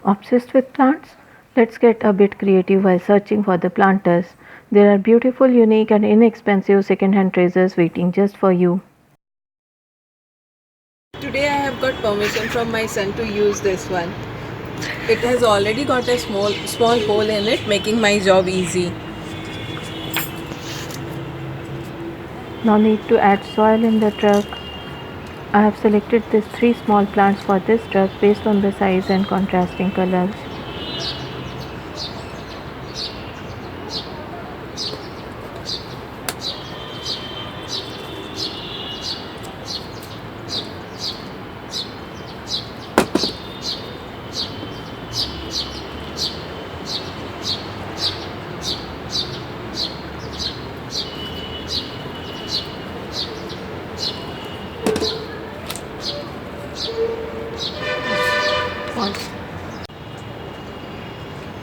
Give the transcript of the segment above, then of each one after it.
Obsessed with plants? Let's get a bit creative while searching for the planters. There are beautiful, unique, and inexpensive second-hand treasures waiting just for you. Today I have got permission from my son to use this one. It has already got a small hole in it, making my job easy. No need to add soil in the truck. I have selected these 3 small plants for this truck based on the size and contrasting colors.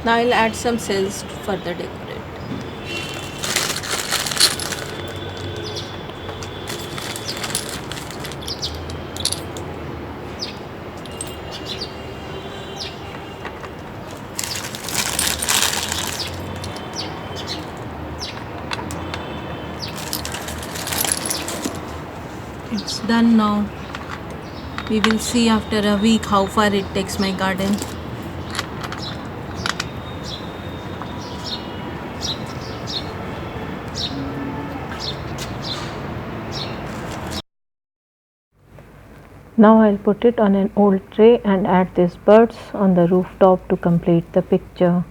Now I'll add some cells to further decorate. It's done now. We will see after a week how far it takes my garden. Now I'll put it on an old tray and add these birds on the rooftop to complete the picture.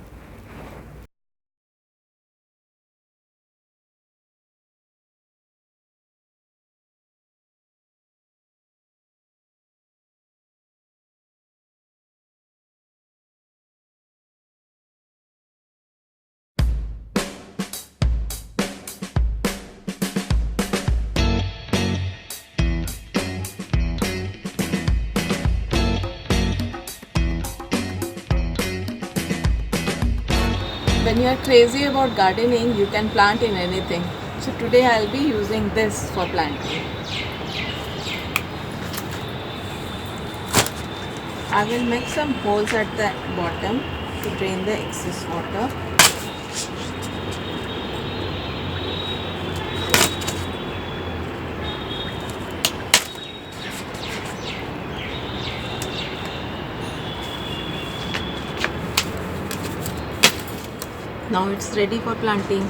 When you are crazy about gardening, you can plant in anything. So today I'll be using this for planting. I will make some holes at the bottom to drain the excess water. Now it's ready for planting.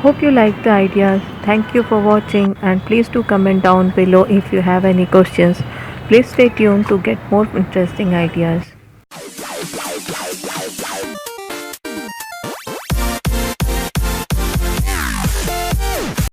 Hope you like the ideas. Thank you for watching and please do comment down below if you have any questions. Please stay tuned to get more interesting ideas.